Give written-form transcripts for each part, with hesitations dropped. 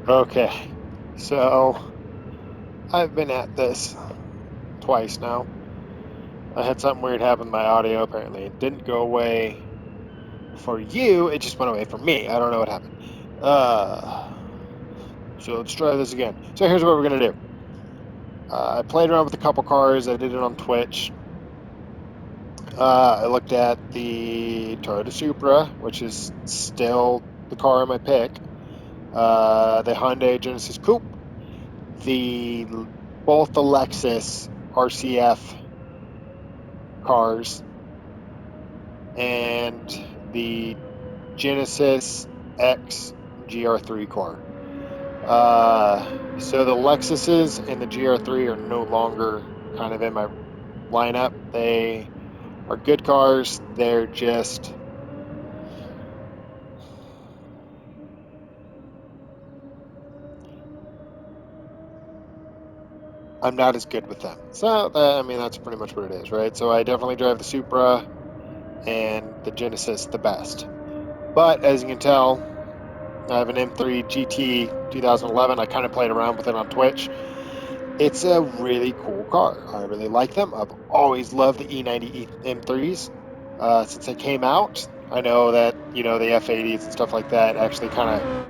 Okay, so I've been at this twice now. I had something weird happen with my audio apparently. It didn't go away for you, it just went away for me. I don't know what happened. Uh, so let's try this again. So here's what we're going to do. I played around with a couple cars. I did it on Twitch. I looked at the Toyota Supra, which is still the car in my pick. The Hyundai Genesis Coupe. The both the Lexus RCF cars and the Genesis X GR3 car. So the Lexuses and the GR3 are no longer kind of in my lineup. They are good cars. They're just I'm not as good with them. So I mean that's pretty much what it is, right? So I definitely drive the Supra and the Genesis the best. But as you can tell, I have an M3 GT 2011. I kind of played around with it on Twitch. It's a really cool car. I really like them. I've always loved the E90 M3s since they came out. I know that the F80s and stuff like that actually kind of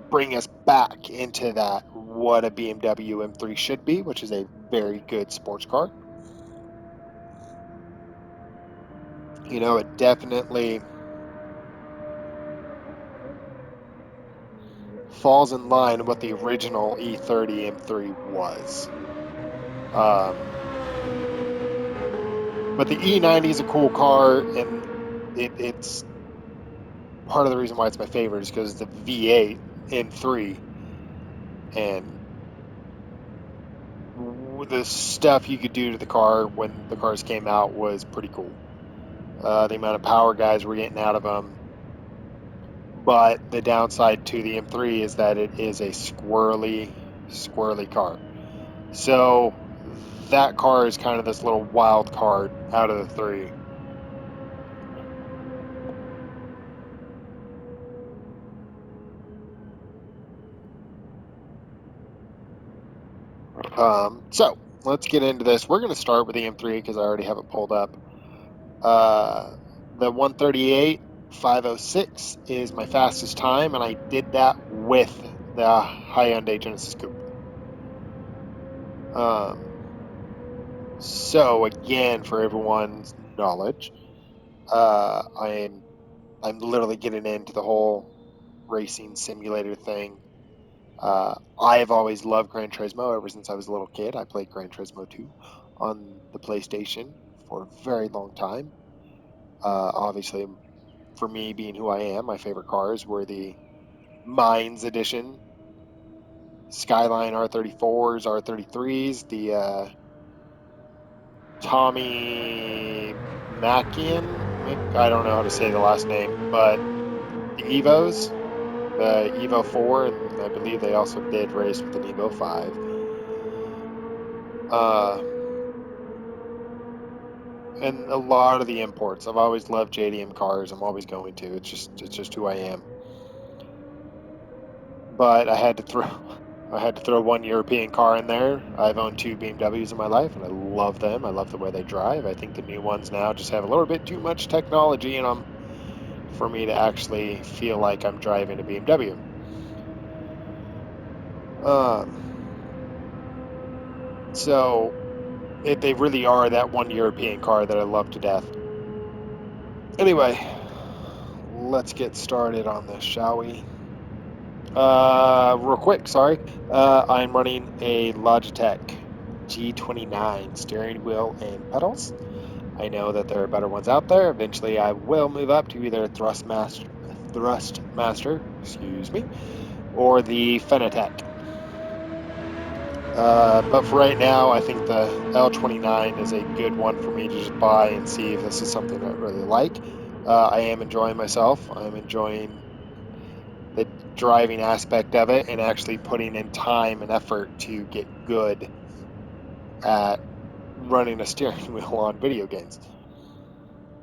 bring us back into that what a BMW M3 should be, which is a very good sports car. It definitely falls in line with what the original E30 M3 was. Um, but the E90 is a cool car, and it's part of the reason why it's my favorite is because it's a V8 M3, and the stuff you could do to the car when the cars came out was pretty cool. The amount of power guys were getting out of them. But the downside to the M3 is that it is a squirrely car. So that car is kind of this little wild card out of the three. So let's get into this. We're going to start with the M3 because I already have it pulled up. The 138 506 is my fastest time, and I did that with the Hyundai Genesis Coupe. Um, so again, for everyone's knowledge, I'm literally getting into the whole racing simulator thing. I've always loved Gran Turismo ever since I was a little kid. I played Gran Turismo 2 on the PlayStation for a very long time. Obviously, for me being who I am, my favorite cars were the Mines Edition, Skyline R34s, R33s, the Tommy Makian. I don't know how to say the last name, but the Evos, the Evo 4, and I believe they also did race with an Evo 5. Uh, and a lot of the imports. I've always loved JDM cars. I'm always going to. It's just who I am. But I had to throw one European car in there. I've owned two BMWs in my life, and I love them. I love the way they drive. I think the new ones now just have a little bit too much technology in them for me to actually feel like I'm driving a BMW. Um, so they really are that one European car that I love to death. Anyway, let's get started on this, shall we? Real quick, sorry. I'm running a Logitech G29 steering wheel and pedals. I know that there are better ones out there. Eventually, I will move up to either Thrustmaster, excuse me, or the Fanatec. But for right now, I think the L29 is a good one for me to just buy and see if this is something I really like. I am enjoying myself. I'm enjoying the driving aspect of it and actually putting in time and effort to get good at running a steering wheel on video games.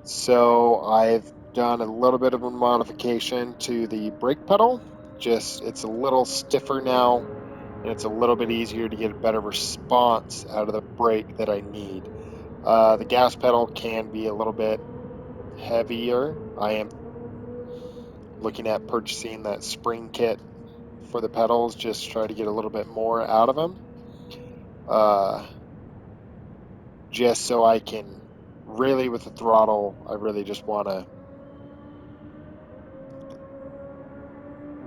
So I've done a little bit of a modification to the brake pedal. just it's a little stiffer now, and it's a little bit easier to get a better response out of the brake that I need. The gas pedal can be a little bit heavier. I am looking at purchasing that spring kit for the pedals, just to try to get a little bit more out of them. Just so I can really, with the throttle, I really just want to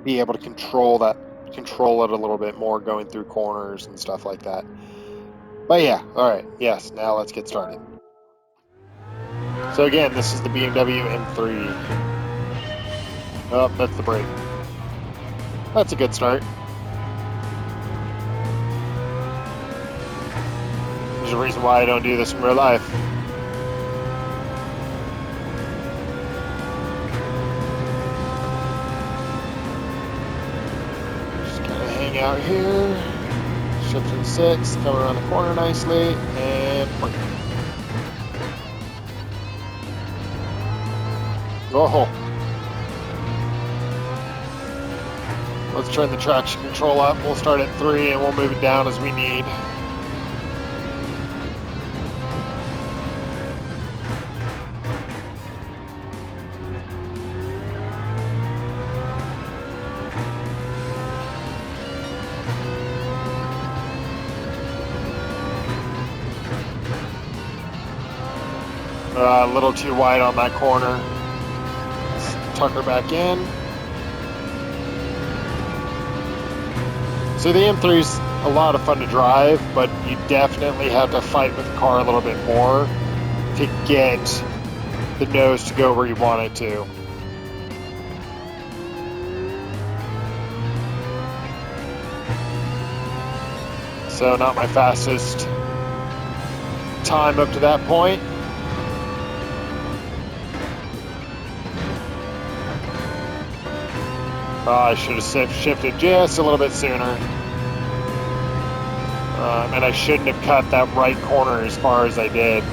be able to control it a little bit more going through corners and stuff like that. But yeah, all right, yes, now let's get started. So again, this is the BMW M3. Oh, that's the brake. That's a good start. There's a reason why I don't do this in real life. Just kind of hang out here. Shifting 6, coming around the corner nicely, and brake. Oh. Let's turn the traction control up. We'll start at 3 and we'll move it down as we need. A little too wide on that corner. Let's tuck her back in. So the M3's a lot of fun to drive, but you definitely have to fight with the car a little bit more to get the nose to go where you want it to. So not my fastest time up to that point. I should have shifted just a little bit sooner. And I shouldn't have cut that right corner as far as I did.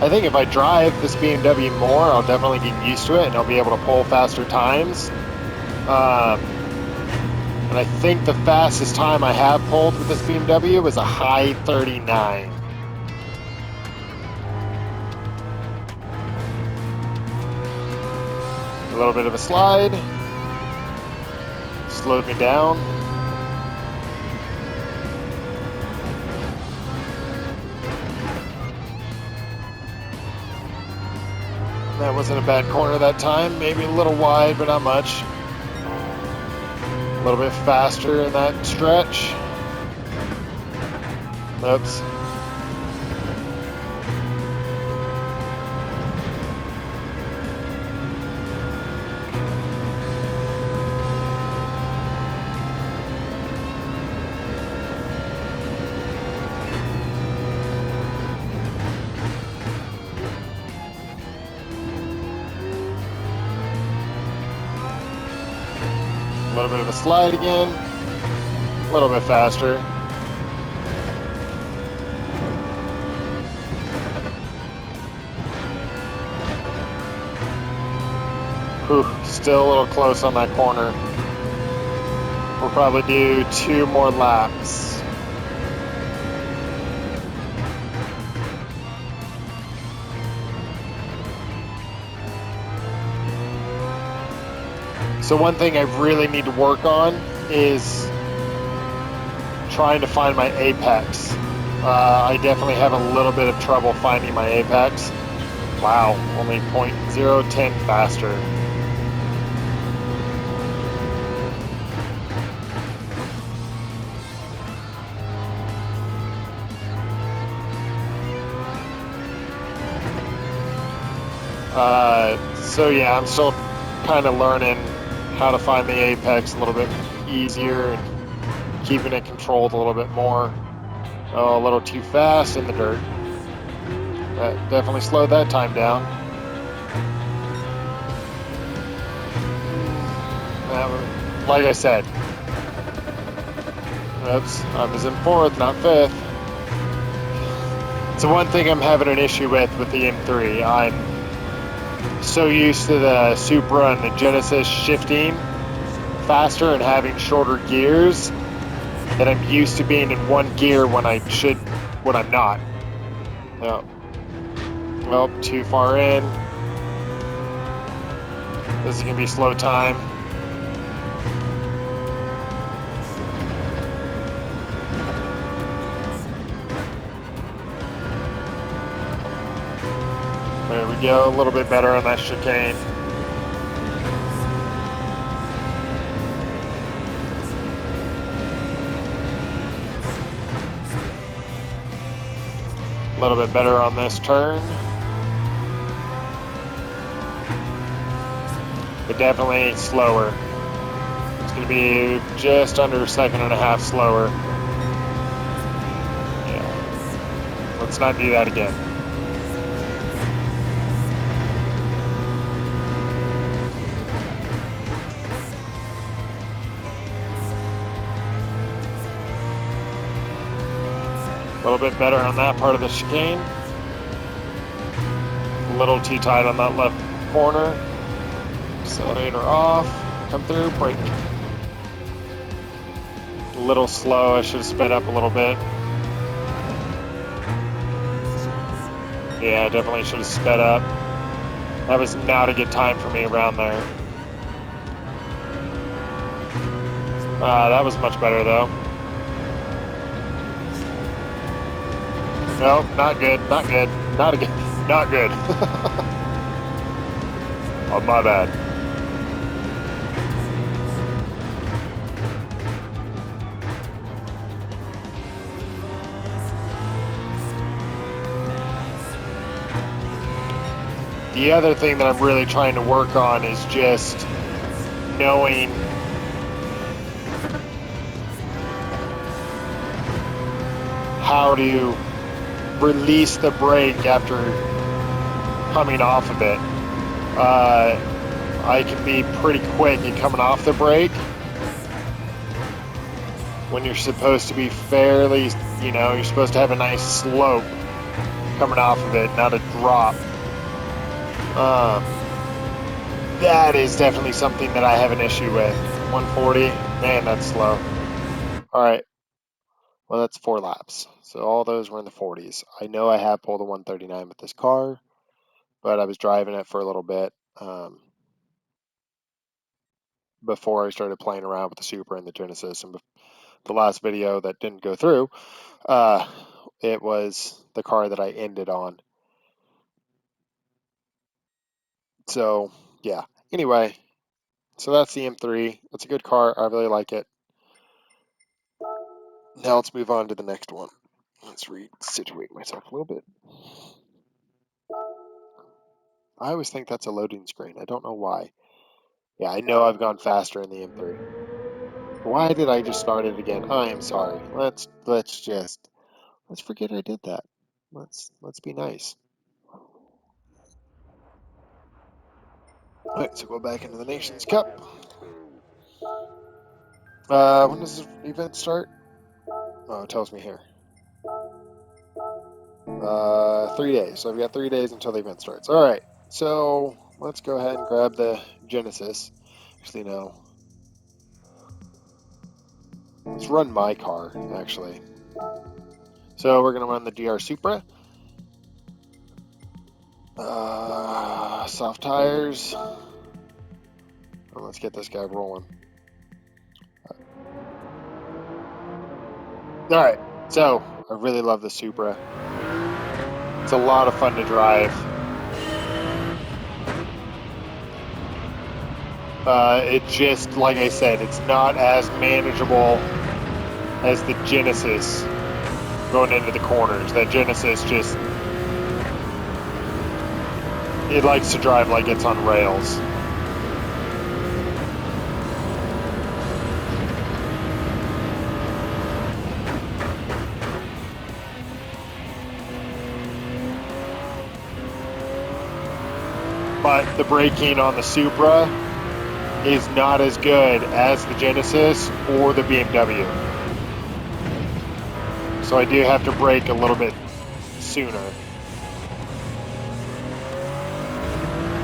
I think if I drive this BMW more, I'll definitely get used to it and I'll be able to pull faster times. And I think the fastest time I have pulled with this BMW was a high 39. A little bit of a slide. Slowed me down. That wasn't a bad corner that time. Maybe a little wide, but not much. A little bit faster in that stretch. Oops. A little bit of a slide again, a little bit faster. Whew, still a little close on that corner. We'll probably do 2 more laps. So one thing I really need to work on is trying to find my apex. I definitely have a little bit of trouble finding my apex. Wow, only 0.010 faster. So yeah, I'm still kind of learning how to find the apex a little bit easier and keeping it controlled a little bit more. Oh, a little too fast in the dirt. That definitely slowed that time down. Like I said, Oops, I was in 4th, not 5th. It's the one thing I'm having an issue with the M3. I'm so used to the Supra and the Genesis shifting faster and having shorter gears that I'm used to being in one gear when I'm not. No. Well, too far in. This is gonna be slow time. There we go, a little bit better on that chicane. A little bit better on this turn. But definitely slower. It's going to be just under a second and a half slower. Yeah. Let's not do that again. A little bit better on that part of the chicane. A little too tight on that left corner. Accelerator off. Come through, brake. A little slow. I should have sped up a little bit. Yeah, definitely should have sped up. That was not a good time for me around there. That was much better though. No, not good, not good, not again, not good. Oh, my bad. The other thing that I'm really trying to work on is just knowing how to release the brake after coming off of it. I can be pretty quick in coming off the brake when you're supposed to be fairly, you're supposed to have a nice slope coming off of it, not a drop. That is definitely something that I have an issue with. 140, man, that's slow. All right. Well, that's 4 laps. So all those were in the 40s. I know I have pulled a 139 with this car, but I was driving it for a little bit before I started playing around with the Supra and the Genesis. And the last video that didn't go through, it was the car that I ended on. So, yeah. Anyway, so that's the M3. It's a good car. I really like it. Now let's move on to the next one. Let's resituate myself a little bit. I always think that's a loading screen. I don't know why. Yeah, I know I've gone faster in the M3. Why did I just start it again? I am sorry. Let's forget I did that. Let's be nice. All right, so go back into the Nations Cup. When does the event start? Oh, it tells me here. 3 days. So I've got 3 days until the event starts. All right, so let's go ahead and grab the Genesis. Actually, no. Let's run my car, actually. So we're going to run the DR Supra. Soft tires. Well, let's get this guy rolling. Alright, so I really love the Supra. It's a lot of fun to drive. It just, like I said, it's not as manageable as the Genesis going into the corners. That Genesis just, it likes to drive like it's on rails. But the braking on the Supra is not as good as the Genesis or the BMW. so I do have to brake a little bit sooner.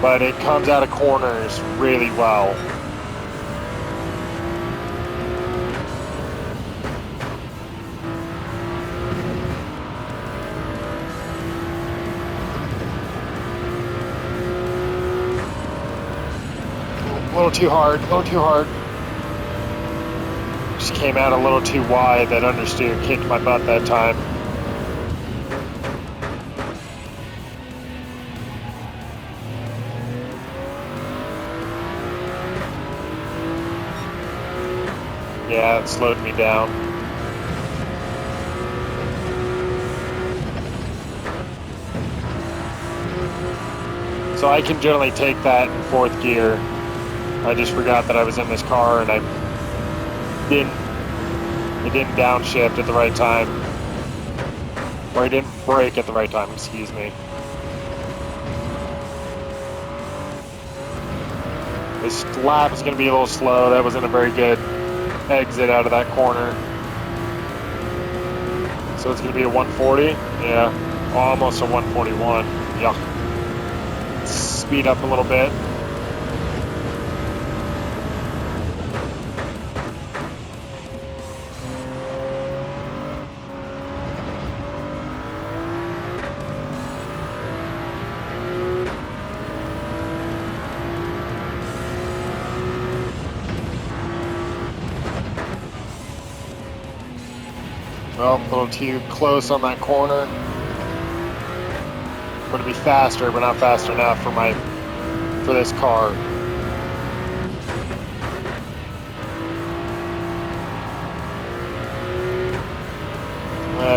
But it comes out of corners really well. A little too hard, a little too hard. Just came out a little too wide. That understeer kicked my butt that time. Yeah, it slowed me down. So I can generally take that in fourth gear. I just forgot that I was in this car and it didn't downshift at the right time. Or I didn't brake at the right time, excuse me. This lap is going to be a little slow. That wasn't a very good exit out of that corner. So it's going to be a 140. Yeah, almost a 141. Yeah. Speed up a little bit. Well, a little too close on that corner. I'm going to be faster, but not fast enough for this car.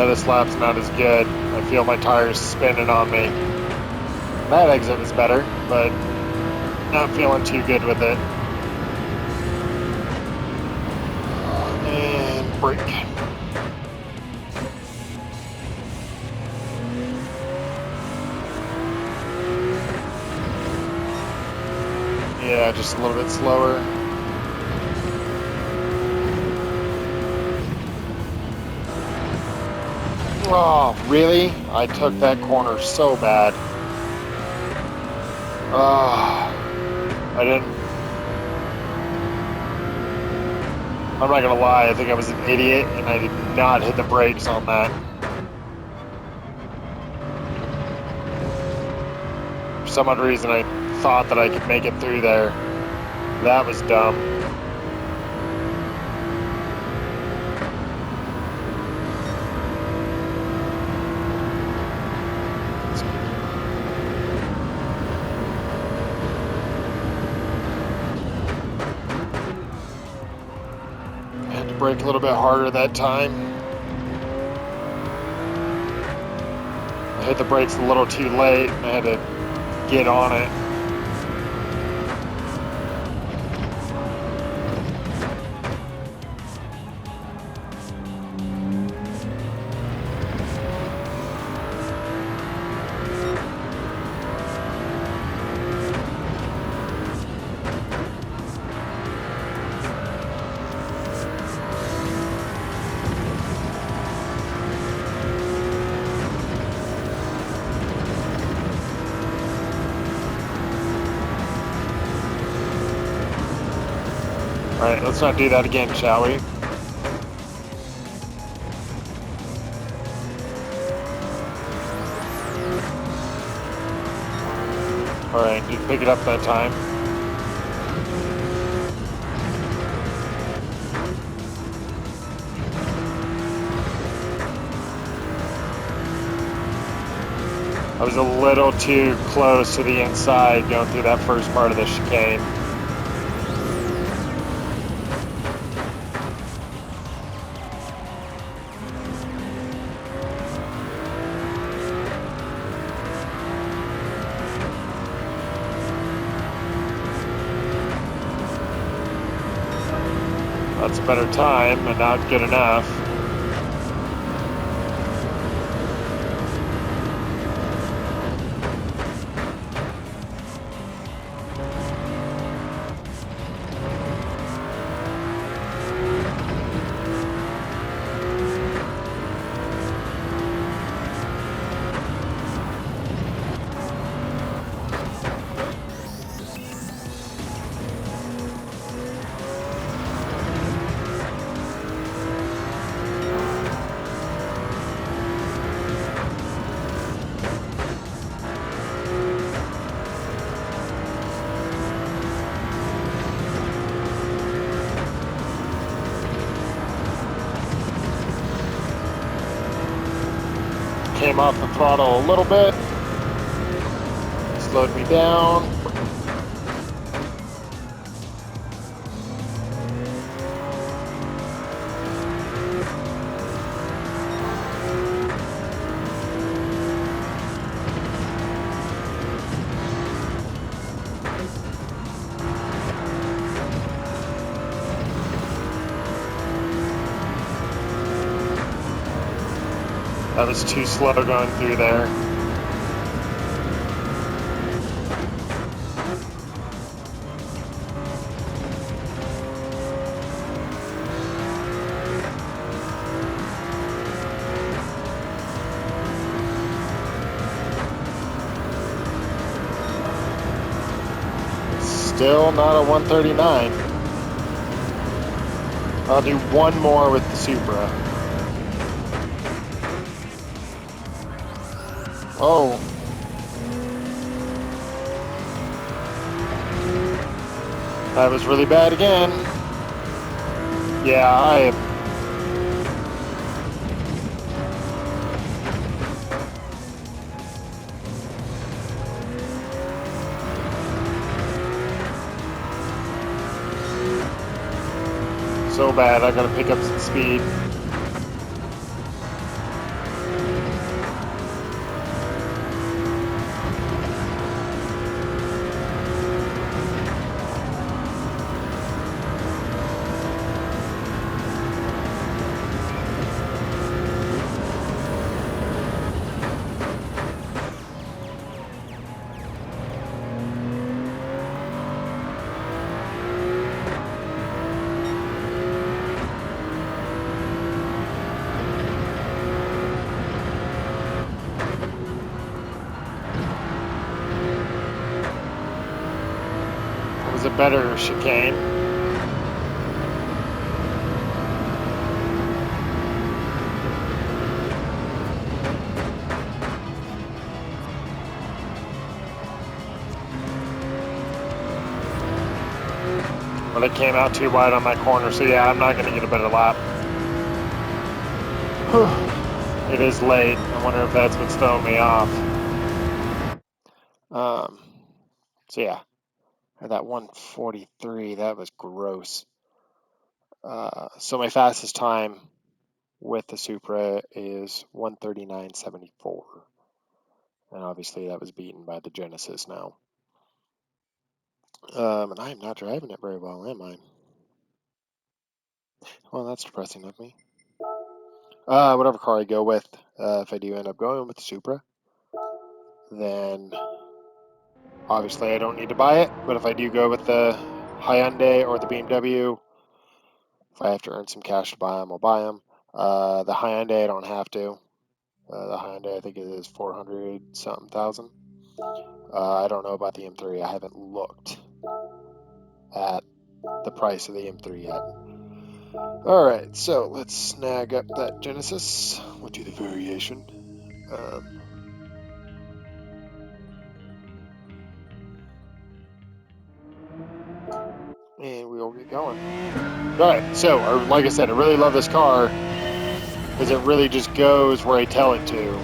This lap's not as good. I feel my tires spinning on me. That exit is better, but not feeling too good with it. And brake. Yeah, just a little bit slower. Oh, really? I took that corner so bad. I didn't. I'm not gonna lie, I think I was an idiot and I did not hit the brakes on that. For some odd reason, I thought that I could make it through there. That was dumb. I had to brake a little bit harder that time. I hit the brakes a little too late and I had to get on it. Alright, let's not do that again, shall we? Alright, did pick it up that time. I was a little too close to the inside going through that first part of the chicane. That's a better time, but not good enough. came off the throttle a little bit. Slowed me down. That was too slow going through there. Still not a 139. I'll do one more with the Supra. Oh. That was really bad again. Yeah, I am. So bad, I gotta pick up some speed. A better chicane. Well, it came out too wide on that corner, so yeah, I'm not going to get a better lap. It is late. I wonder if that's what's throwing me off. So yeah. That 143, that was gross. So my fastest time with the Supra is 139.74. And obviously that was beaten by the Genesis now. And I am not driving it very well, am I? Well, that's depressing of me. Whatever car I go with, if I do end up going with the Supra, then obviously I don't need to buy it. But if I do go with the Hyundai or the BMW, if I have to earn some cash to buy them, I'll buy them. The Hyundai, I don't have to. The Hyundai, I think it is 400-something thousand. I don't know about the M3. I haven't looked at the price of the M3 yet. Alright, so let's snag up that Genesis. We'll do the variation. And we'll get going. Alright, so like I said, I really love this car because it really just goes where I tell it to.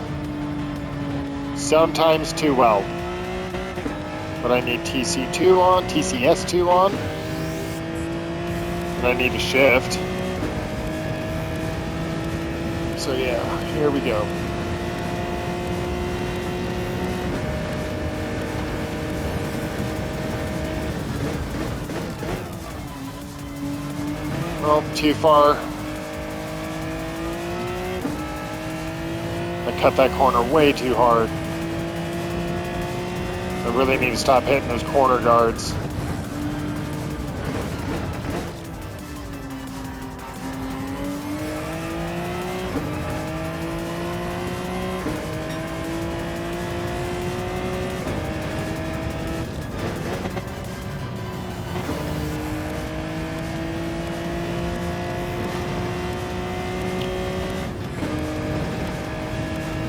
Sometimes too well. But I need TC2 on, TCS2 on. And I need to shift. So yeah, here we go. Well, too far. I cut that corner way too hard. I really need to stop hitting those corner guards.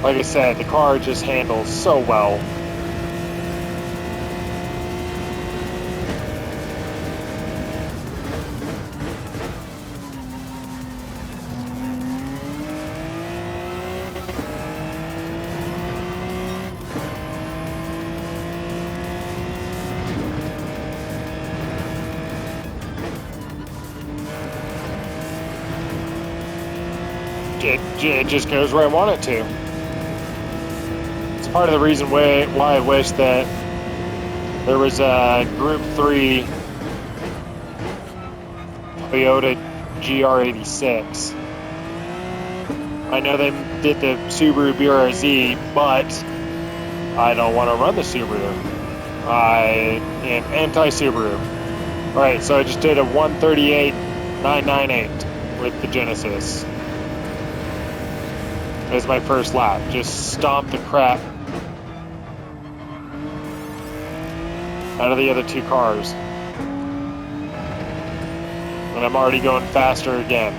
Like I said, the car just handles so well. it just goes where I want it to. It's part of the reason why I wish that there was a Group 3 Toyota GR86. I know they did the Subaru BRZ, but I don't want to run the Subaru. I am anti-Subaru. Alright, so I just did a 138.998 with the Genesis. As my first lap. Just stomped the crap out of the other two cars. And I'm already going faster again.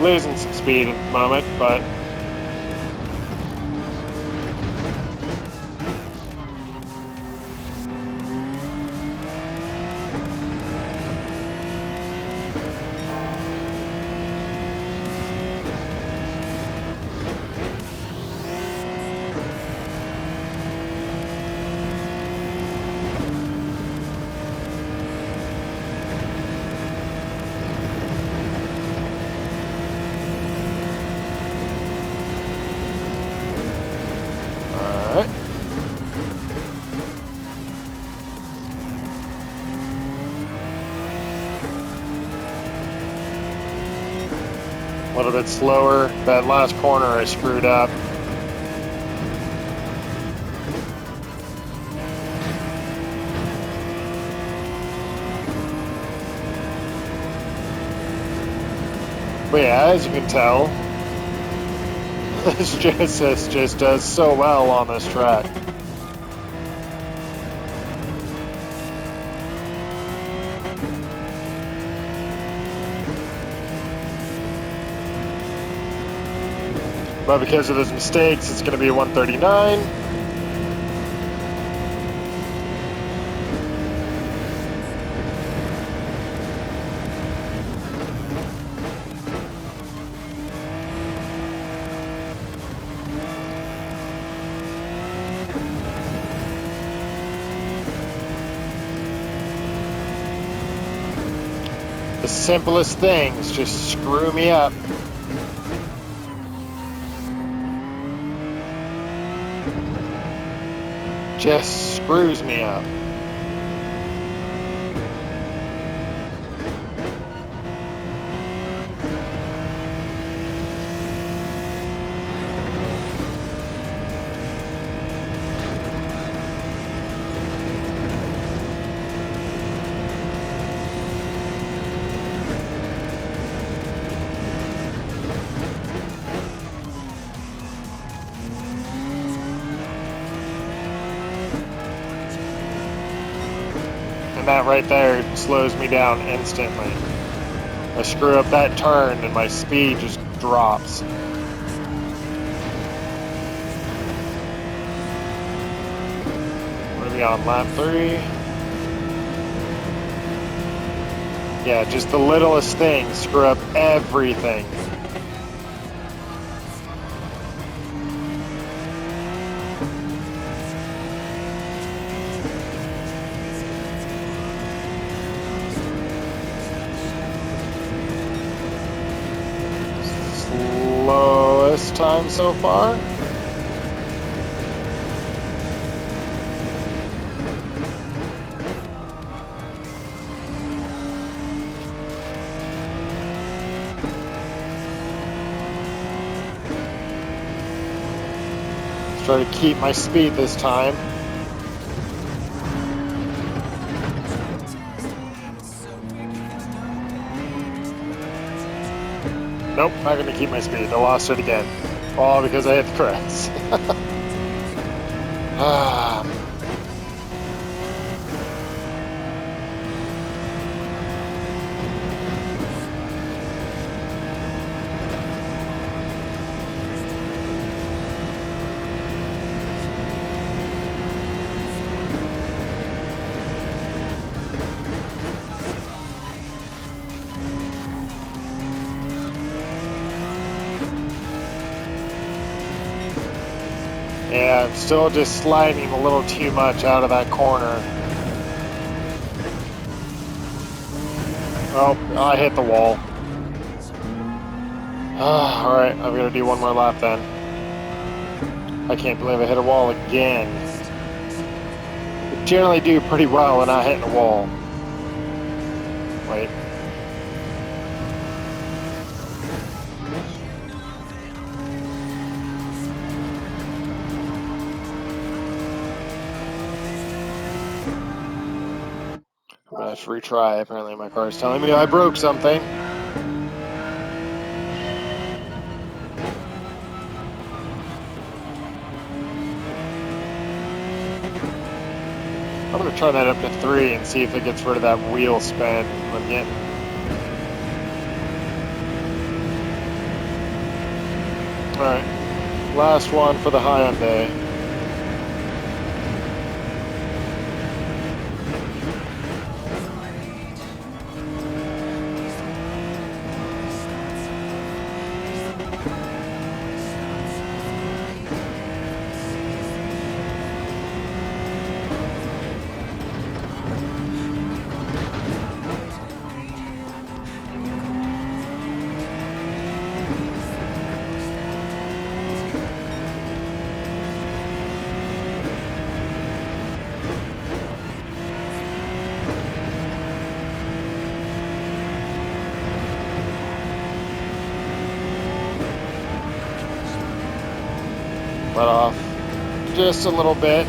Losing some speed at the moment, but a little bit slower. That last corner I screwed up. But yeah, as you can tell, this Genesis just does so well on this track. But because of those mistakes, it's going to be a 139. The simplest things just screw me up. Just screws me up. And that right there slows me down instantly. I screw up that turn and my speed just drops. What are we on, lap 3? Yeah, just the littlest things screw up everything. Slowest time so far. Let's try to keep my speed this time. Nope, not going to keep my speed. I lost it again. All because I hit the cracks. Yeah, I'm still just sliding a little too much out of that corner. Oh, I hit the wall. Alright, I'm gonna do one more lap then. I can't believe I hit a wall again. I generally do pretty well when I hit a wall. Wait. I'm gonna have to retry. Apparently my car is telling me I broke something. I'm gonna try that up to 3 and see if it gets rid of that wheel spin I'm getting. Alright, last one for the Hyundai. Let off just a little bit.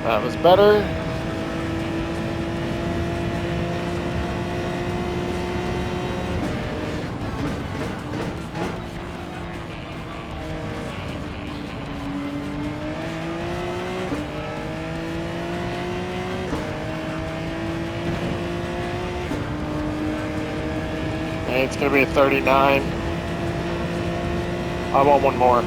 That was better. And it's going to be a 39. I want one more.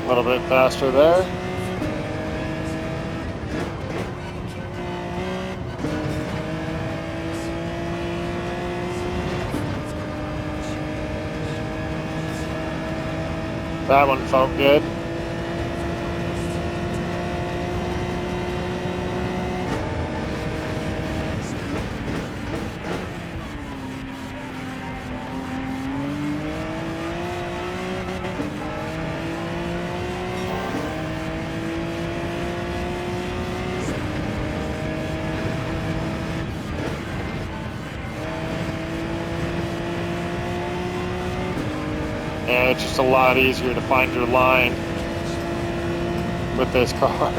A little bit faster there. That one felt good. And it's just a lot easier to find your line with this car.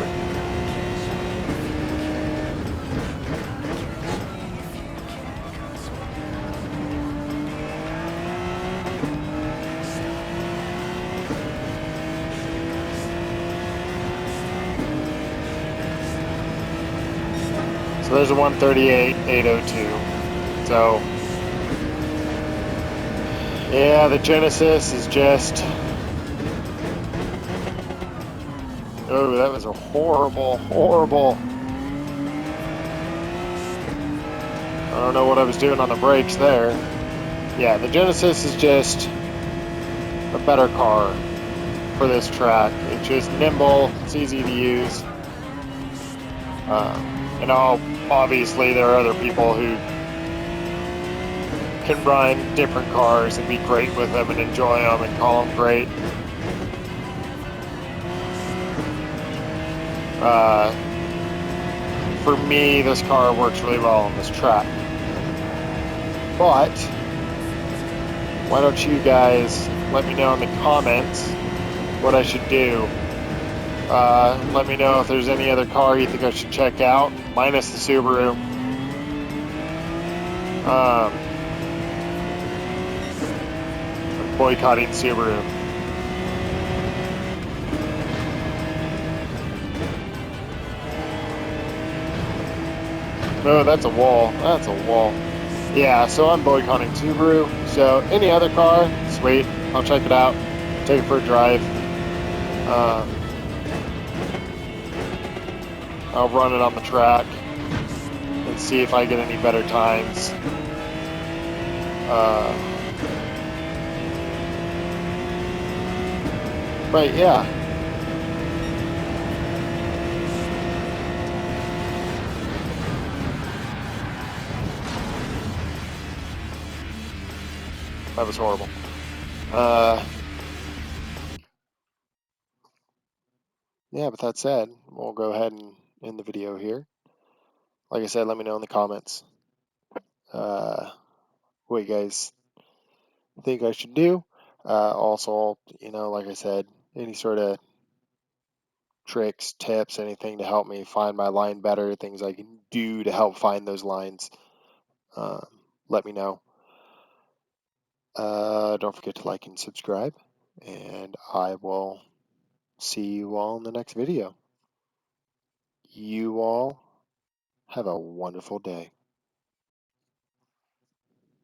So there's a 138.802. So yeah, the Genesis is just... Oh, that was a horrible, horrible... I don't know what I was doing on the brakes there. Yeah, the Genesis is just a better car for this track. It's just nimble, it's easy to use. You know, obviously there are other people who can run different cars and be great with them and enjoy them and call them great. For me, this car works really well on this track. But why don't you guys let me know in the comments what I should do Let me know if there's any other car you think I should check out, minus the Subaru. I'm boycotting Subaru. Oh, that's a wall. That's a wall. Yeah, so I'm boycotting Subaru. So any other car, sweet. I'll check it out. Take it for a drive. I'll run it on the track and see if I get any better times. But yeah. That was horrible. Yeah, but that said, we'll go ahead and end the video here. Like I said, let me know in the comments what you guys think I should do. Also, like I said, any sort of tricks, tips, anything to help me find my line better, things I can do to help find those lines, let me know. Don't forget to like and subscribe, and I will see you all in the next video. You all have a wonderful day.